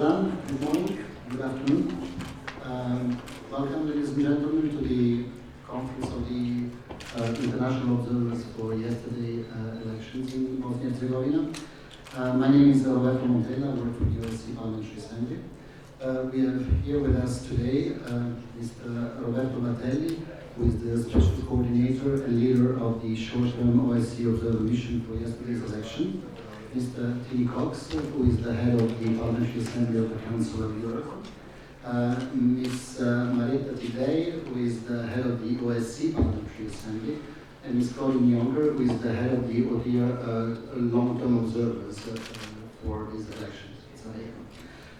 dan, good morning, good afternoon. Welcome, ladies and gentlemen, to the conference of the international observers for yesterday elections in Bosnia and Herzegovina. My name is Roberto Montella, I work for the OSCE Parliamentary Assembly. We have here with us today Mr. Roberto Latelli, who is the special coordinator and leader of the short-term OSCE observer mission for yesterday's election. Mr. T. Cox, who is the head of the Parliamentary Assembly of the Council of Europe. Ms. Marietta Tidei, who is the head of the OSCE Parliamentary Assembly. And Ms. Colin Younger, who is the head of the ODIHR long-term observers for these elections.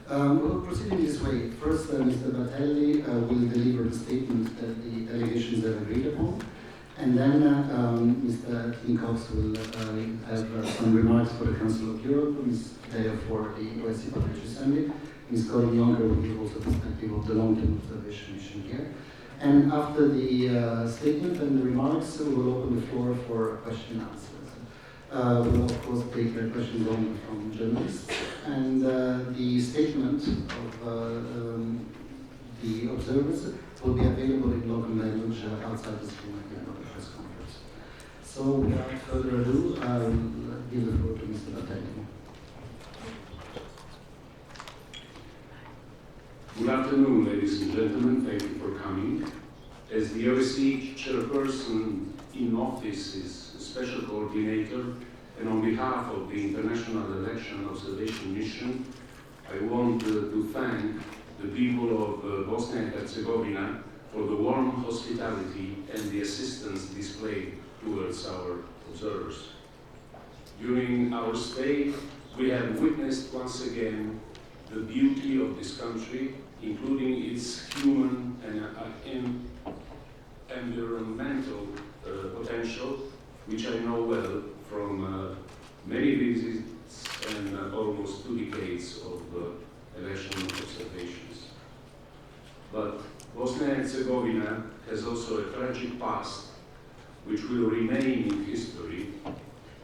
We'll proceed in this way. First, Mr. Latelli will deliver the statement that the delegations have agreed upon. And then Mr. T. Cox will have some remarks for the Council of Europe, Ms. Dea for the OSCE Parliamentary Assembly, Ms. Colin Younger will give also the perspective of the long-term observation mission here. And after the statement and the remarks, we will open the floor for question and answers. We will of course take questions only from journalists. And the statement of the observers will be available in local language outside this room at the end of the press conference. So without further ado, I will give the floor to Mr. Latelli. Good afternoon, ladies and gentlemen. Thank you for coming. As the OSCE chairperson in office is a special coordinator, and on behalf of the International Election Observation Mission, I want to thank the people of Bosnia and Herzegovina for the warm hospitality and the assistance displayed towards our observers. During our stay, we have witnessed once again the beauty of this country, including its human and environmental potential, which I know well from many visits and almost 2 decades of election observations. But Bosnia and Herzegovina has also a tragic past which will remain in history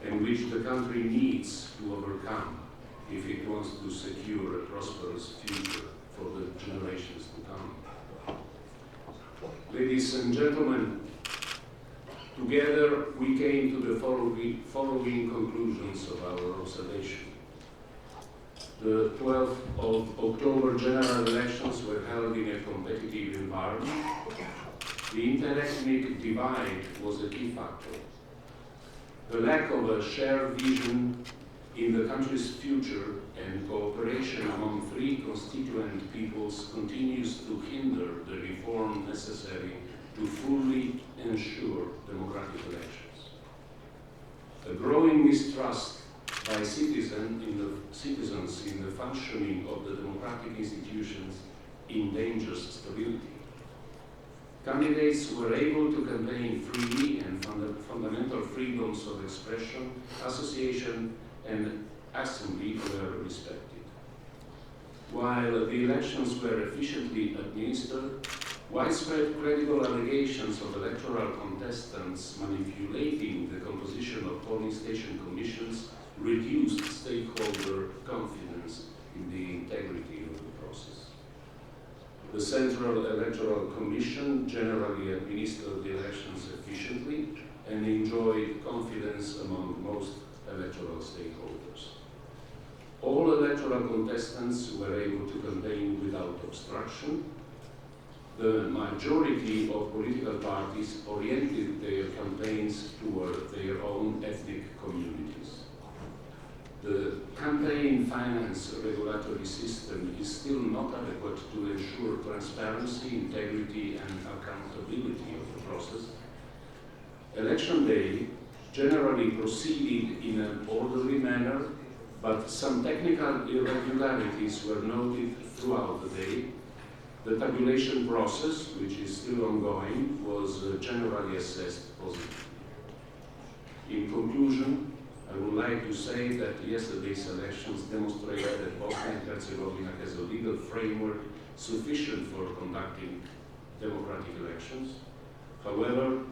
and which the country needs to overcome if it wants to secure a prosperous future for the generations to come. Ladies and gentlemen, together we came to the following conclusions of our observation. The 12th of October general elections were held in a competitive environment. The interethnic divide was a key factor. The lack of a shared vision in the country's future and cooperation among 3 constituent peoples continues to hinder the reform necessary to fully ensure democratic elections. A growing mistrust by citizens in the functioning of the democratic institutions endangers stability. Candidates were able to campaign freely and fundamental freedoms of expression, association, and assembly were respected. While the elections were efficiently administered, widespread credible allegations of electoral contestants manipulating the composition of polling station commissions reduced stakeholder confidence in the integrity of the process. The Central Electoral Commission generally administered the elections efficiently and enjoyed confidence among most electoral stakeholders. All electoral contestants were able to campaign without obstruction. The majority of political parties oriented their campaigns toward their own ethnic communities. The campaign finance regulatory system is still not adequate to ensure transparency, integrity, and accountability of the process. Election day generally proceeded in an orderly manner, but some technical irregularities were noted throughout the day. The tabulation process, which is still ongoing, was generally assessed positively. In conclusion, I would like to say that yesterday's elections demonstrated that Bosnia and Herzegovina has a legal framework sufficient for conducting democratic elections. However,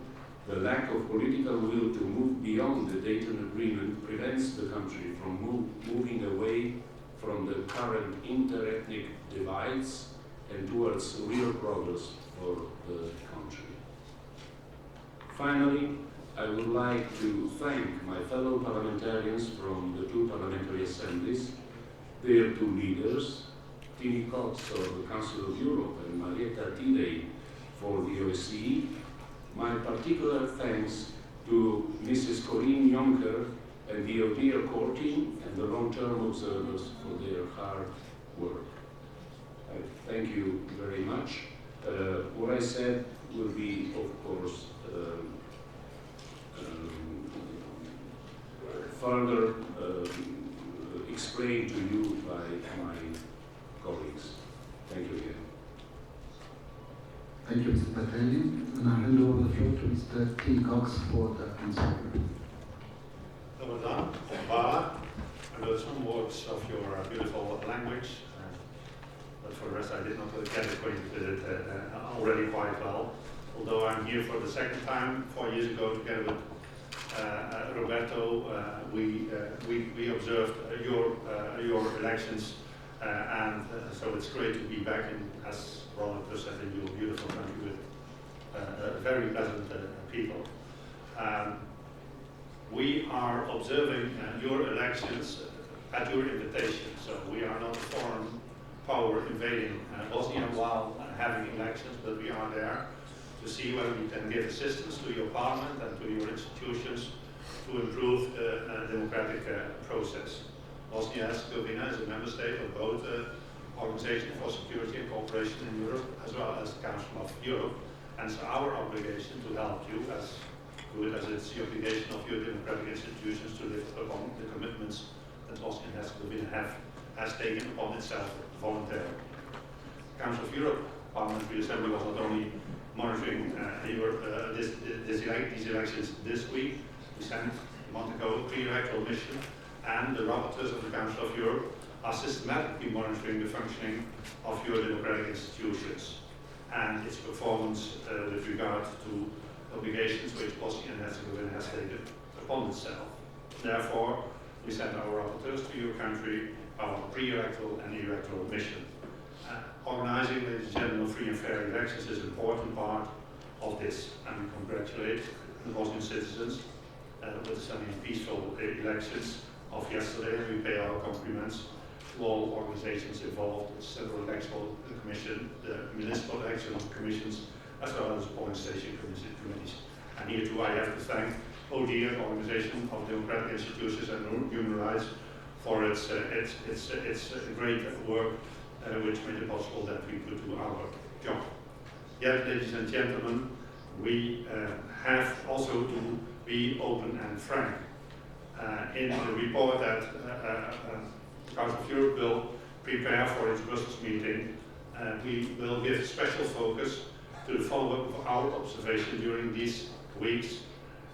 the lack of political will to move beyond the Dayton Agreement prevents the country from moving away from the current interethnic divides and towards real progress for the country. Finally, I would like to thank my fellow parliamentarians from the two parliamentary assemblies, their two leaders, Tini Cox of the Council of Europe and Marietta Tidei for the OSCE. My particular thanks to Mrs. Corinne Jonker and the ODIHR core team and the long-term observers for their hard work. I thank you very much. What I said will be, of course, further explained to you by my colleagues. Thank you again. Thank you, Mr. Patelli. And I hand over the floor to Mr. T. Cox for the answer. Well done. Bala. I heard some words of your beautiful language, but for the rest I did not get acquainted with it already quite well. Although I'm here for the second time, 4 years ago, together with Roberto, we observed your elections, and so it's great to be back in, as Ronald said, in your beautiful country with very pleasant people. We are observing your elections at your invitation, so we are not a foreign power invading Bosnia while having elections, but we are there to see whether we can give assistance to your parliament and to your institutions to improve the democratic process. Bosnia and Herzegovina is a member state of both the Organization for Security and Cooperation in Europe as well as the Council of Europe, and it's our obligation to help you as good as it's the obligation of your democratic institutions to live upon the commitments that Bosnia and Herzegovina has taken upon itself voluntarily. The Council of Europe Parliamentary Assembly was not only monitoring these elections this week. We sent a month ago a pre-electoral mission, and the rapporteurs of the Council of Europe are systematically monitoring the functioning of your democratic institutions and its performance with regard to obligations which Bosnia and Herzegovina has taken upon itself. Therefore, we send our rapporteurs to your country, our pre-electoral and electoral mission. Organizing, ladies and gentlemen, free and fair elections is an important part of this, and we congratulate the Bosnian citizens with the sunny and peaceful elections of yesterday, and we pay our compliments to all organizations involved, the Central Electoral Commission, the Municipal Election Commissions, as well as the polling station committees. And here too I have to thank ODIHR, the Organization of Democratic Institutions and Human Rights, for its great work which made it possible that we could do our job. Yet, ladies and gentlemen, we have also to be open and frank. In the report that the Council of Europe will prepare for its Brussels meeting, we will give special focus to the follow-up of our observation during these weeks,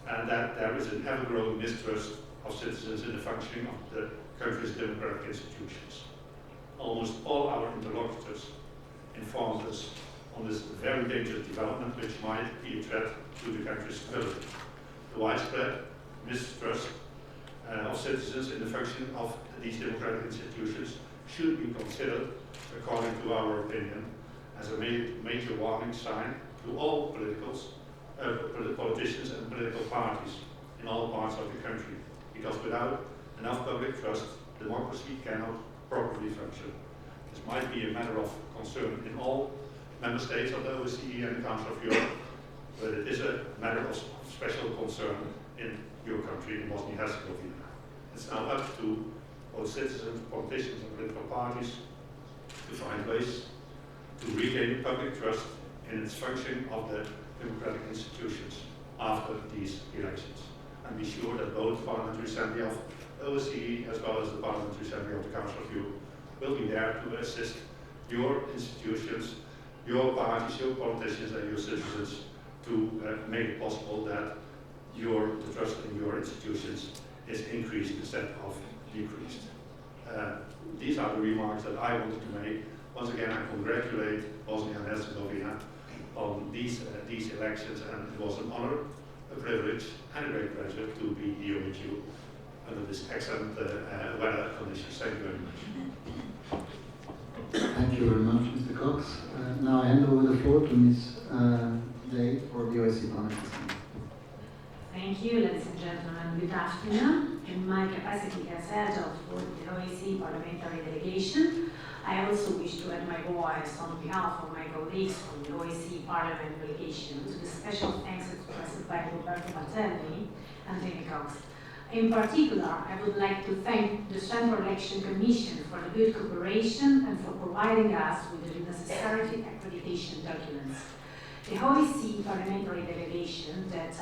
and that there is an ever-growing mistrust of citizens in the functioning of the country's democratic institutions. Almost all our interlocutors informed us on this very dangerous development which might be a threat to the country's stability. The widespread mistrust of citizens in the functioning of these democratic institutions should be considered, according to our opinion, as a major warning sign to all politicians and political parties in all parts of the country, because without enough public trust, democracy cannot properly function. This might be a matter of concern in all member states of the OSCE and the Council of Europe, but it is a matter of special concern in your country, in Bosnia and Herzegovina. It's now up to both citizens, politicians and political parties to find ways to regain public trust in its functioning of the democratic institutions after these elections. And be sure that both the Parliamentary Assembly of the OSCE as well as the Parliamentary Assembly of the Council of Europe will be there to assist your institutions, your parties, your politicians and your citizens to make it possible that the trust in your institutions is increased instead of decreased. These are the remarks that I wanted to make. Once again, I congratulate Bosnia and Herzegovina on these elections, and it was an honor, a privilege, and a great pleasure to be here with you under this excellent weather conditions. Thank you very much. Thank you very much, Mr. Cox. Now I hand over the floor to Ms. Day for the OSCE Parliament. Thank you, ladies and gentlemen. Good afternoon. In my capacity as head of the OSCE parliamentary delegation, I also wish to add my voice on behalf of my colleagues from the OSCE Parliament delegation to the special thanks expressed by Roberto Martelli and Jamie Cox. In particular, I would like to thank the Central Election Commission for the good cooperation and for providing us with the necessary accreditation documents. The OSCE parliamentary delegation that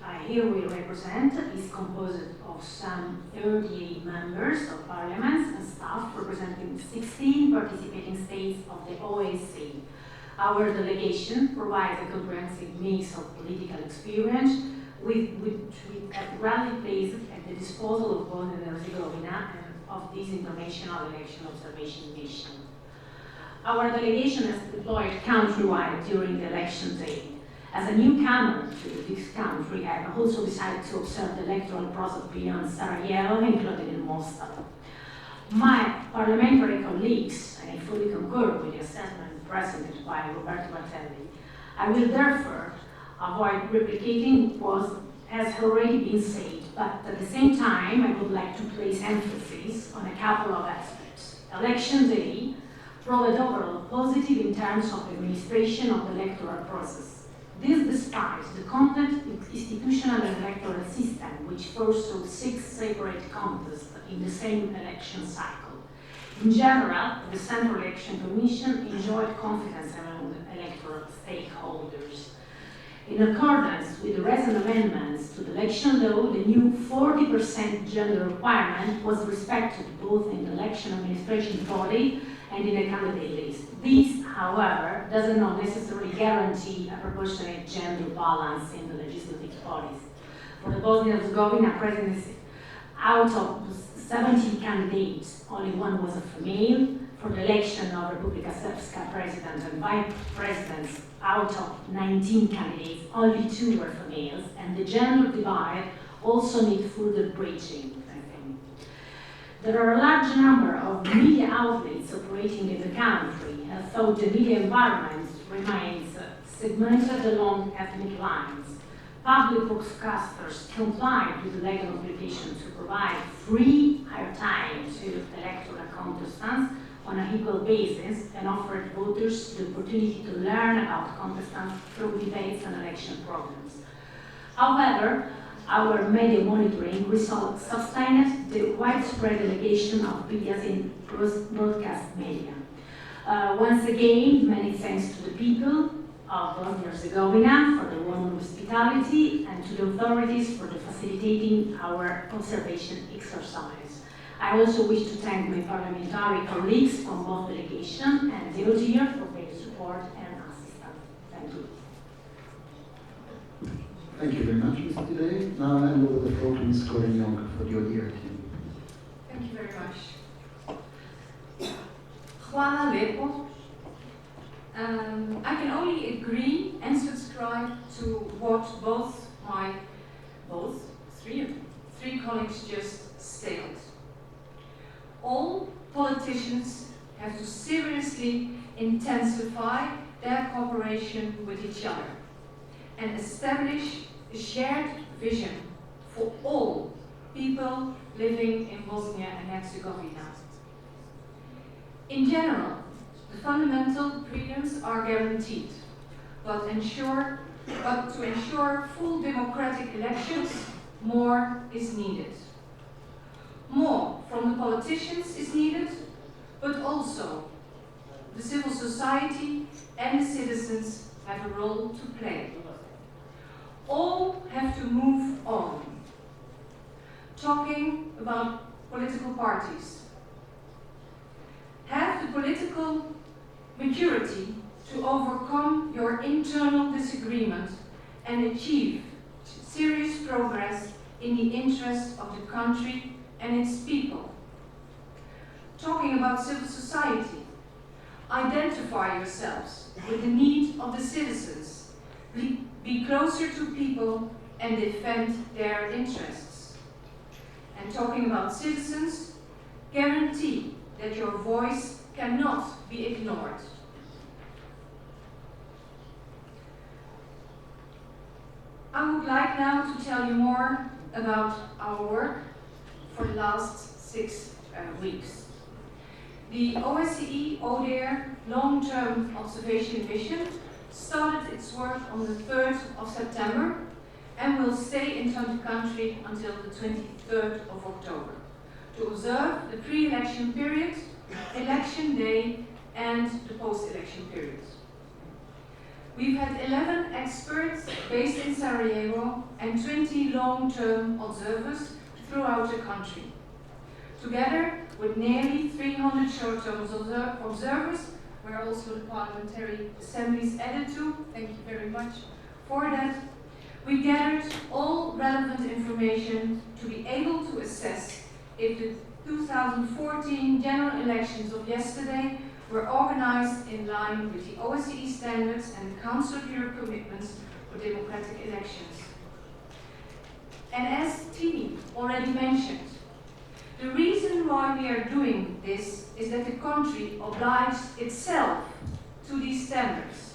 I here will represent is composed of some 38 members of parliaments and staff representing 16 participating states of the OSCE. Our delegation provides a comprehensive mix of political experience which at rally placed at the disposal of Bosnia and Herzegovina and of this international election observation mission. Our delegation has deployed countrywide during the election day. As a newcomer to this country, I have also decided to observe the electoral process beyond Sarajevo, including in Mostar. My parliamentary colleagues, and I fully concur with the assessment presented by Roberto Martelli, I will therefore avoid replicating what has already been said, but at the same time, I would like to place emphasis on a couple of aspects. Election day proved overall positive in terms of the administration of the electoral process. This despite the complex institutional and electoral system, which foresaw 6 separate contests in the same election cycle. In general, the Central Election Commission enjoyed confidence among the electoral stakeholders. In accordance with the recent amendments to the election law, the new 40% gender requirement was respected both in the election administration body and in the candidate list. This, however, does not necessarily guarantee a proportionate gender balance in the legislative bodies. For the Bosnia and Herzegovina presidency, out of 17 candidates, only 1 was a female. For the election of Republika Srpska president and vice presidents, out of 19 candidates, only 2 were females, and the gender divide also needs further bridging, I think. There are a large number of media outlets operating in the country, although the media environment remains segmented along ethnic lines. Public broadcasters complied with the legal obligation to provide free airtime to electoral contestants on an equal basis and offered voters the opportunity to learn about contestants through debates and election programs. However, our media monitoring results sustained the widespread allegation of bias in broadcast media. Once again, many thanks to the people of Bosnia and Herzegovina for the warm hospitality and to the authorities for the facilitating our observation exercise. I also wish to thank my parliamentary colleagues from both delegations and the OGR for their support and assistance. Thank you. Thank you very much, Mr. Today. Now I hand over the floor to Ms. Corinne Young for the ODR team. Thank you very much. Hvala lepo. I can only agree and subscribe to what three colleagues just stated. All politicians have to seriously intensify their cooperation with each other and establish a shared vision for all people living in Bosnia and Herzegovina. In general, the fundamental freedoms are guaranteed, but to ensure full democratic elections, more is needed. More from the politicians is needed, but also the civil society and the citizens have a role to play. All have to move on. Talking about political parties. Have the political maturity to overcome your internal disagreement and achieve serious progress in the interest of the country and its people. Talking about civil society, identify yourselves with the need of the citizens, be closer to people and defend their interests. and talking about citizens, guarantee that your voice cannot be ignored. I would like now to tell you more about our work for the last 6 weeks. The OSCE ODIHR Long-Term Observation Mission started its work on the 3rd of September and will stay in the country until the 23rd of October to observe the pre-election period, election day, and the post-election period. We've had 11 experts based in Sarajevo and 20 long-term observers throughout the country. Together with nearly 300 short-term observers, where also the Parliamentary Assembly is added to, thank you very much for that, we gathered all relevant information to be able to assess if the 2014 general elections of yesterday were organized in line with the OSCE standards and the Council of Europe commitments for democratic elections. And as Tini already mentioned, the reason why we are doing this is that the country obliged itself to these standards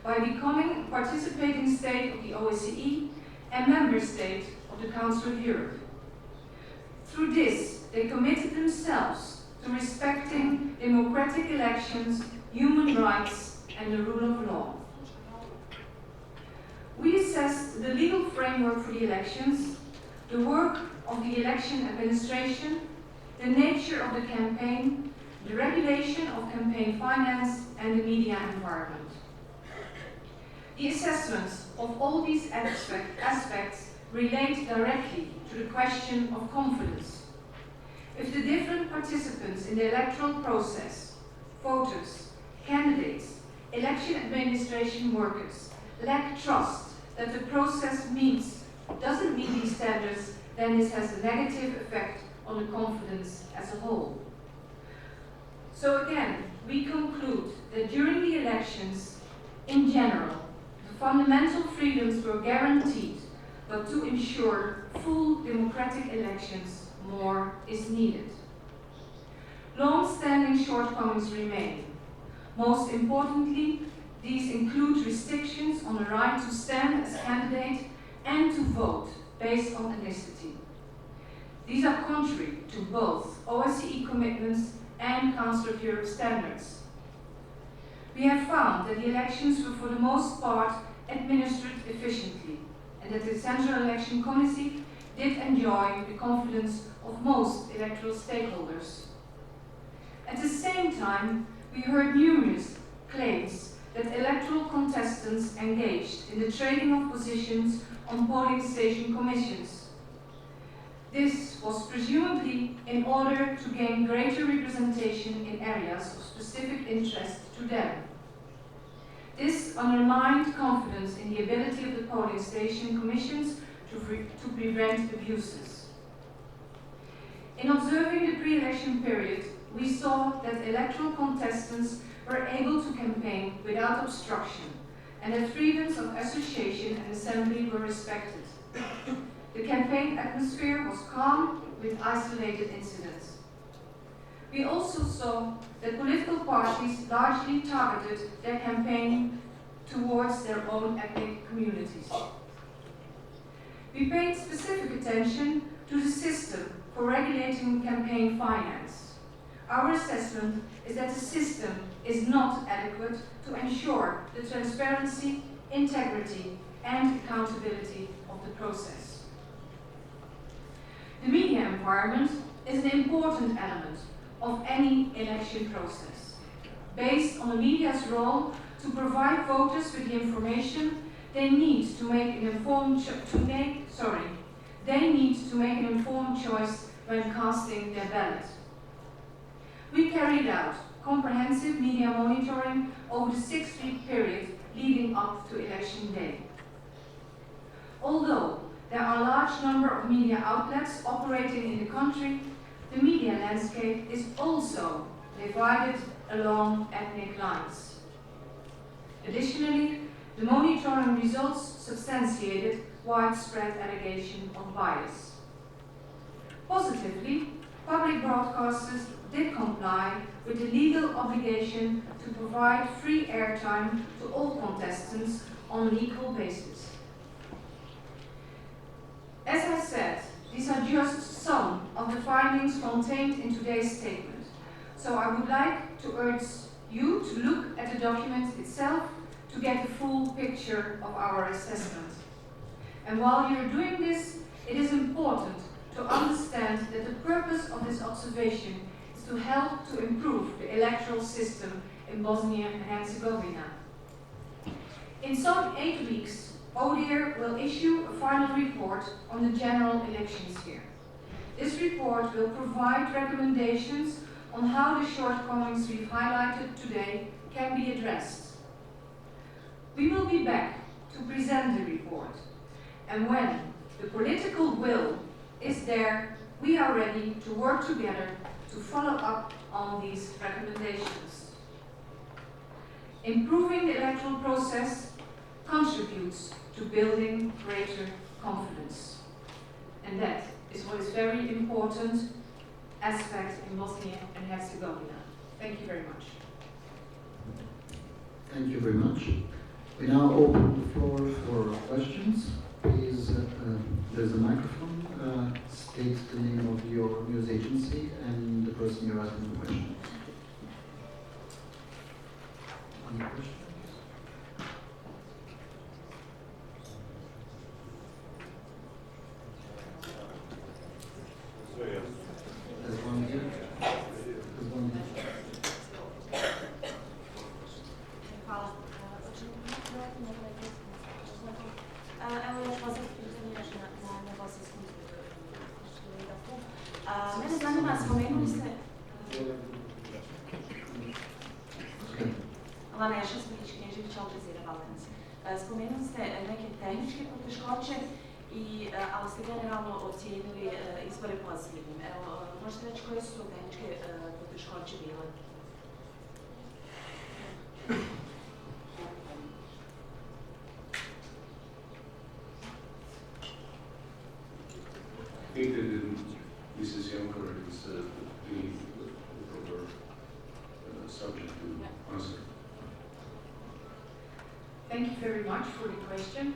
by becoming a participating state of the OSCE and member state of the Council of Europe. Through this, they committed themselves to respecting democratic elections, human rights, and the rule of law. We assessed the legal framework for the elections, the work of the election administration, the nature of the campaign, the regulation of campaign finance, and the media environment. The assessments of all these aspects relate directly to the question of confidence. If the different participants in the electoral process, voters, candidates, election administration workers, lack trust that the process doesn't meet these standards, then this has a negative effect on the confidence as a whole. So again, we conclude that during the elections, in general, the fundamental freedoms were guaranteed, but to ensure full democratic elections, more is needed. Long-standing shortcomings remain. Most importantly, these include restrictions on the right to stand as candidate and to vote based on ethnicity. These are contrary to both OSCE commitments and Council of Europe standards. We have found that the elections were for the most part administered efficiently, and that the Central Election Committee did enjoy the confidence of most electoral stakeholders. At the same time, we heard numerous claims that electoral contestants engaged in the trading of positions on polling station commissions. This was presumably in order to gain greater representation in areas of specific interest to them. This undermined confidence in the ability of the polling station commissions to prevent abuses. In observing the pre-election period, we saw that electoral contestants were able to campaign without obstruction, and that freedoms of association and assembly were respected. The campaign atmosphere was calm, with isolated incidents. We also saw that political parties largely targeted their campaign towards their own ethnic communities. We paid specific attention to the system for regulating campaign finance. Our assessment is that the system is not adequate to ensure the transparency, integrity, and accountability of the process. The media environment is an important element of any election process. Based on the media's role to provide voters with the information they need to make an informed choice when casting their ballot. We carried out comprehensive media monitoring over the 6-week period leading up to election day. Although there are a large number of media outlets operating in the country, the media landscape is also divided along ethnic lines. Additionally, the monitoring results substantiated widespread allegation of bias. Positively, public broadcasters did comply with the legal obligation to provide free airtime to all contestants on an equal basis. As I said, these are just some of the findings contained in today's statement, so I would like to urge you to look at the document itself to get the full picture of our assessment. And while you're doing this, it is important to understand that the purpose of this observation is to help to improve the electoral system in Bosnia and Herzegovina. In some 8 weeks, ODIHR will issue a final report on the general elections here. This report will provide recommendations on how the shortcomings we've highlighted today can be addressed. We will be back to present the report, and when the political will is there, we are ready to work together to follow up on these recommendations. Improving the electoral process contributes to building greater confidence. And that is what is very important aspect in Bosnia and Herzegovina. Thank you very much. Thank you very much. We now open the floor for questions. Please, there's a microphone. State the name of your news agency and the person you're asking the question. Any questions? There's one here. There's one here. Hvala. Evo još poziv pitanje na bosanskom telegrafu. Mene zanima, spomenuli ste... Lana Jaša Smilić Knježević, Al Jazeera Balkans. Spomenuli ste neke tehničke poteškoće, ali ste generalno ocijenili izbore pozitivnim. Evo, možete reći koje su tehničke poteškoće bile? I think that Mrs. Juncker is the proper subject to answer. Thank you very much for the question.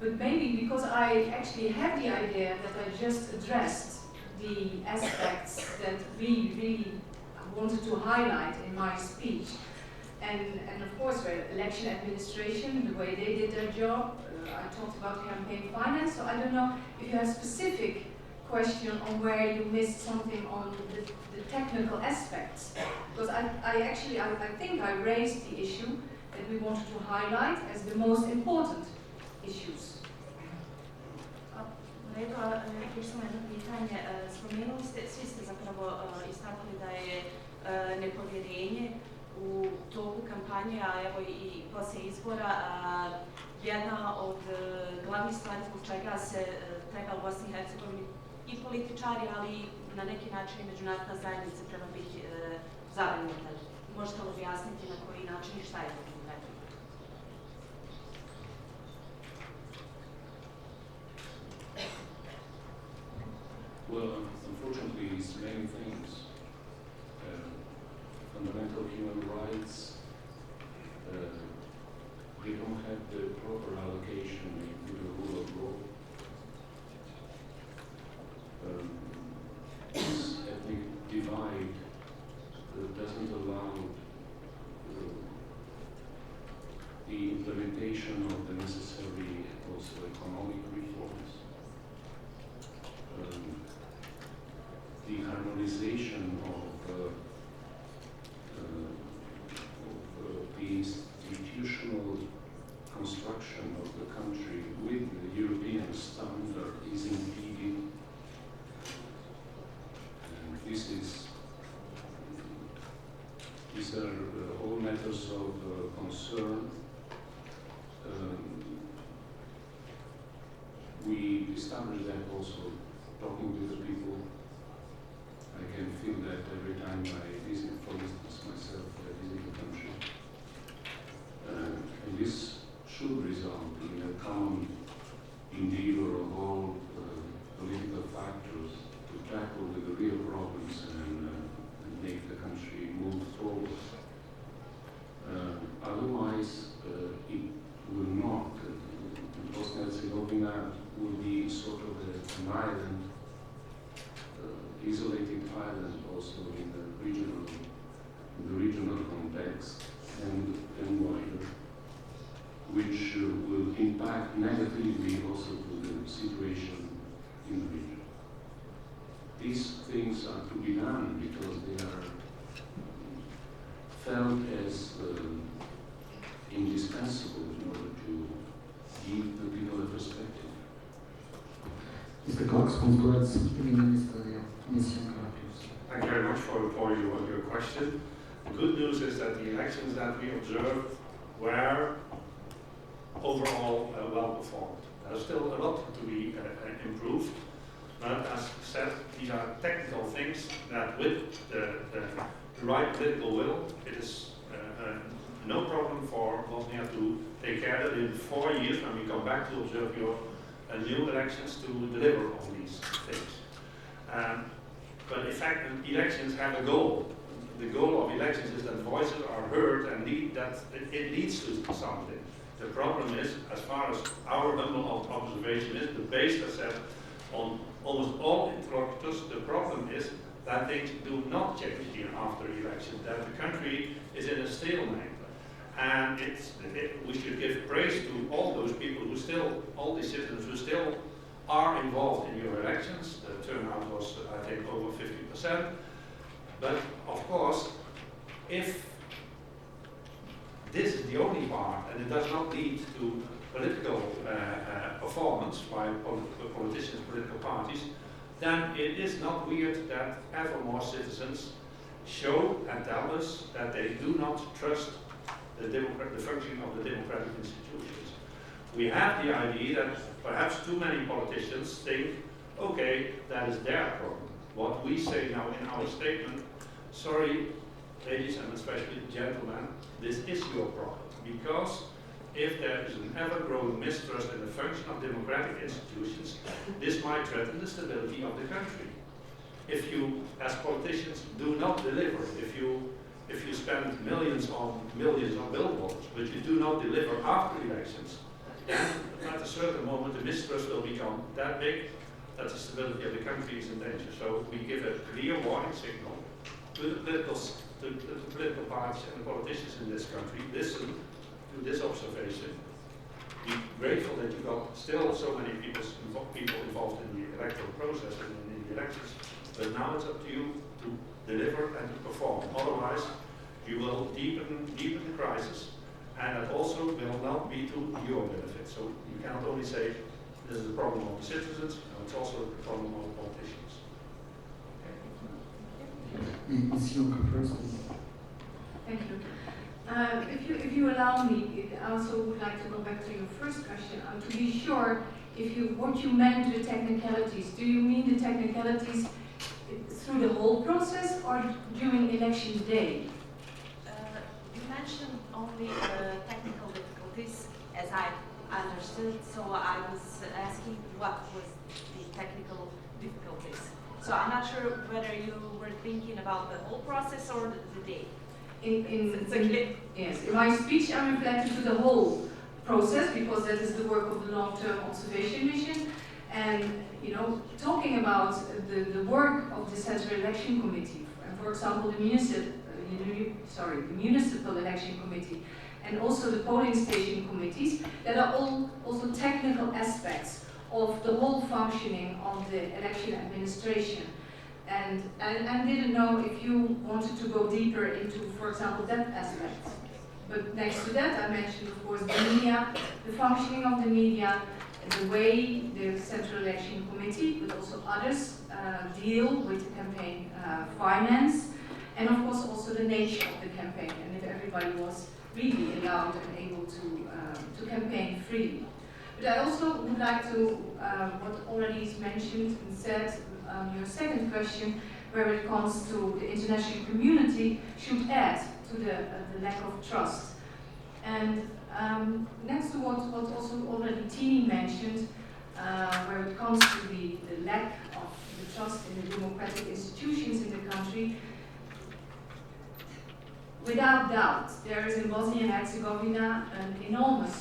But maybe because I actually have the idea that I just addressed the aspects that we really wanted to highlight in my speech. And of course, election administration, the way they did their job. I talked about campaign finance, so I don't know if you have a specific question on where you missed something on the technical aspects. Because I think I raised the issue that we wanted to highlight as the most important issues. Još samo jedno pitanje. Spomenuli ste, svi ste zapravo istakli da je nepovjerenje u toku kampanje, a evo i poslije izbora, jedna od glavnih stvari zbog čega se treba u Bosni i Hercegovini i političari, ali i na neki način i međunarodna zajednica treba biti zabrinuta. Možete li objasniti na koji način i šta je to konkretno? Well, unfortunately, it's many things. Fundamental human rights, they don't have the proper allocation to the rule of law. This ethnic divide doesn't allow the implementation of the necessary also economic reforms. The harmonization of the institutional construction of the country with the European standard is impeded. And these are all matters of concern. We established that also talking to the people. I can feel that every time I visit, for instance, myself, I visit the country. And this should result in a common endeavor of all răspuns prim-ministrului misiunii Caracas. Thank you very much for your question. The good news is that the elections that we observed were overall well performed. There's still a lot to be improved, but as said, these are technical things that with the right political will, it is no problem for Bosnia to take care that in 4 years when we come back to observe your new elections to deliver on these things. But in fact, elections have a goal. The goal of elections is that voices are heard and it leads to something. The problem is, as far as our humble observation is, the base has said on almost all interlocutors, the problem is that things do not change here after elections, that the country is in a stalemate. And we should give praise to all those people who still, all these citizens who still are involved in your elections. The turnout was, I think, over 50%. But of course, if this is the only part and it does not lead to political performance by politicians, political parties, then it is not weird that ever more citizens show and tell us that they do not trust the functioning of the democratic institutions. We have the idea that perhaps too many politicians think, okay, that is their problem. What we say now in our statement, sorry, ladies and especially gentlemen, this is your problem. Because if there is an ever-growing mistrust in the function of democratic institutions, this might threaten the stability of the country. If you, as politicians, do not deliver, if you spend millions on billboards, but you do not deliver after elections, then at a certain moment the mistrust will become that big that the stability of the country is in danger. So we give a clear warning signal to the political parties and the politicians in this country. Listen to this observation. Be grateful that you got still so many people involved in the electoral process and in the elections, but now it's up to you to deliver and to perform. Otherwise, you will deepen the crisis, and that also will not be to your benefit. So you cannot only say this is a problem of the citizens, it's also a problem of the politicians. Mission Caracas. Thank you. If you allow me, I also would like to go back to your first question. To be sure, what you meant with technicalities, do you mean the technicalities through the whole process or during election day? You mentioned only technical difficulties, as I understood, so I was asking what was the technical difficulties. So I'm not sure whether you were thinking about the whole process or the day. Yes, in my speech I reflected to the whole process because that is the work of the long-term observation mission. And talking about the work of the Central Election Committee, and for example the Municipal Election Committee, and also the polling station committees, that are all also technical aspects of the whole functioning of the election administration. And I didn't know if you wanted to go deeper into, for example, that aspect. But next to that, I mentioned, of course, the media, the functioning of the media, the way the Central Election Committee, but also others, deal with campaign finance, and of course also the nature of the campaign, and if everybody was really allowed and able to campaign freely. But I also would like to, what already is mentioned and said, your second question, where it comes to the international community should add to the lack of trust. And next to what also already Tini mentioned, where it comes to the lack of the trust in the democratic institutions in the country, without doubt, there is in Bosnia and Herzegovina an enormous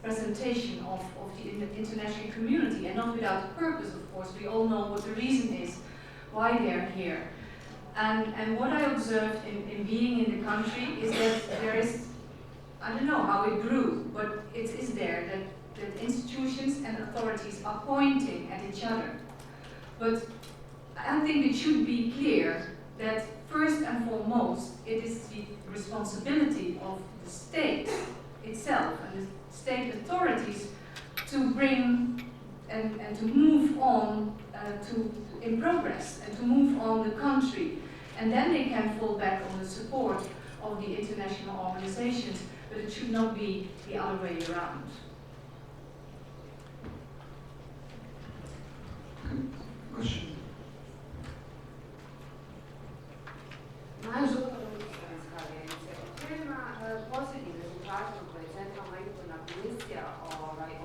presentation of the international community, and not without purpose, of course. We all know what the reason is why they're here. And what I observed in being in the country is that there is, I don't know how it grew, but it is there that institutions and authorities are pointing at each other. But I think it should be clear that first and foremost, it is the responsibility of the state itself and the state authorities to bring and to move on in progress and to move on the country. And then they can fall back on the support of the international organizations, but it should not be the other way around. Question? Maja Župa, agencija. Prema posljednjim rezultatima koje je Centralna izborna komisija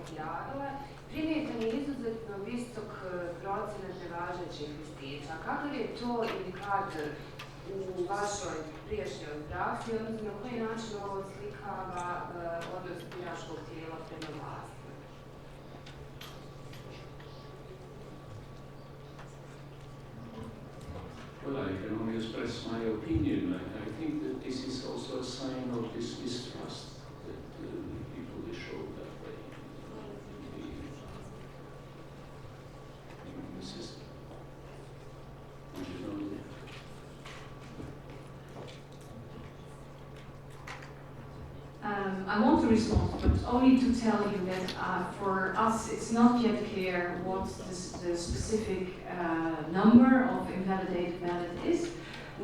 objavila, primijećen je izuzetno visok procenat nevažećih listića. Kakav je to indikator u vašoj prijašnjoj praksi, odnosno na koji način ovo slikava odnos biračkog tijela prema vlasti? Well, I can only express my opinion. I think that this is also a sign of this distrust that people they show that way in the system. Would you know that? I want to respond, but only to tell you that for us it's not yet clear what the specific number of invalidated ballots is.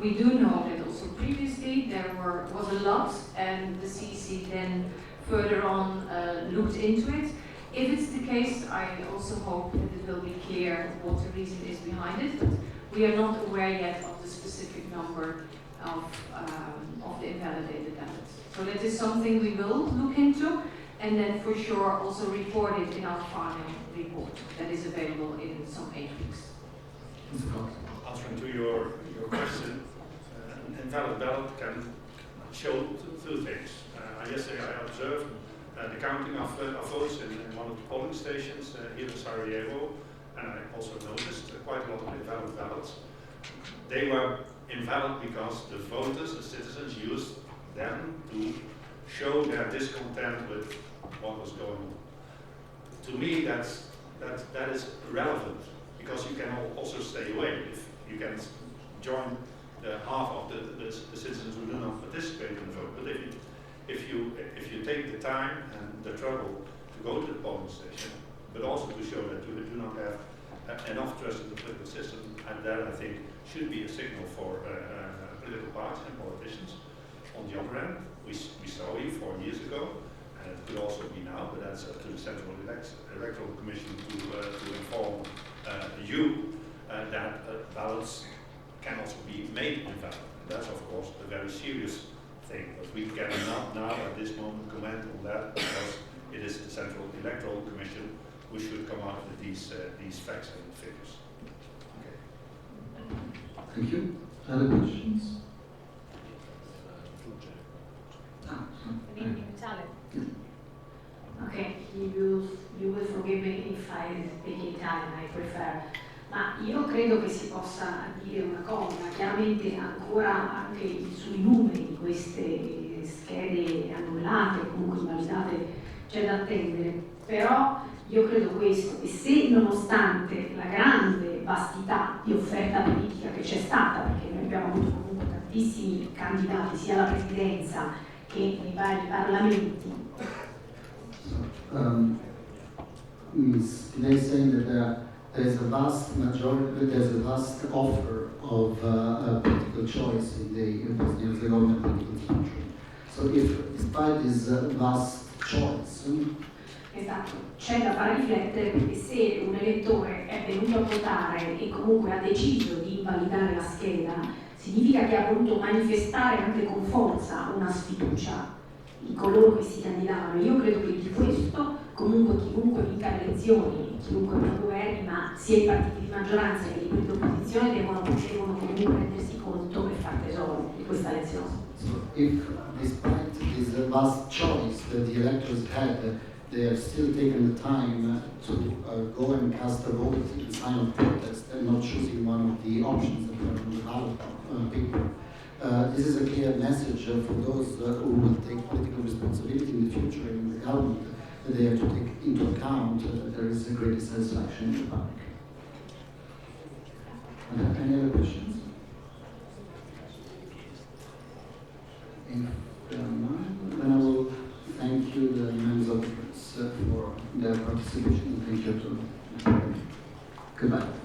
We do know that also previously there was a lot, and the CEC then further on looked into it. If it's the case, I also hope that it will be clear what the reason is behind it, but we are not aware yet of the specific number of the invalidated ballots. So that is something we will look into, and then for sure also report it in our final report that is available in some 8 weeks. Answering to your question, an invalid ballot can show two things. Yesterday I observed the counting of votes in one of the polling stations here in Sarajevo, and I also noticed quite a lot of invalid ballots. They were invalid because the voters, the citizens, used them to show their discontent with what was going on. To me, that is relevant, because you can also stay away if you can join the half of the citizens who do not participate in the vote. But if you take the time and the trouble to go to the polling station, but also to show that you do not have enough trust in the political system, and that I think should be a signal for political parties and politicians. On the other hand, we saw you 4 years ago, and it could also be now, but that's up to the Central Electoral Commission to inform you that ballots can also be made invalid. That's of course a very serious thing, but we cannot now at this moment comment on that, because it is the Central Electoral Commission who should come out with these facts and figures. Okay. Thank you. Other questions? Okay, you will forgive me if I speak Italian, I prefer. Ma io credo che si possa dire una cosa, chiaramente ancora anche sui numeri di queste schede annullate o comunque invalidate c'è da attendere, però io credo questo, e se nonostante la grande vastità di offerta politica che c'è stata, perché noi abbiamo avuto comunque tantissimi candidati sia alla presidenza che nei vari parlamenti. Ms. Pinay is saying that there's a vast majority, there's a vast offer of political choice in the Bosnia and Herzegovina political country. So if, despite this vast choice, Esatto, c'è da fare riflettere, perché se un elettore è venuto a votare e comunque ha deciso di invalidare la scheda, significa che ha voluto manifestare anche con forza una sfiducia in coloro che si candidavano. Io credo che di questo comunque chiunque vinca le elezioni, chiunque governi, ma sia i partiti di maggioranza che quelli di opposizione devono comunque rendersi conto e far tesoro di questa elezione. so if despite this vast choice that the electors had, they are still taking the time to go and cast a vote in sign of protest and not choosing one of the options that were on the ballot paper. This is a clear message for those who will take political responsibility in the future in the government, that they have to take into account that there is a great dissatisfaction in the public. Any other questions? If not, then I will thank you, the members of the press, for their participation, and thank you to Goodbye.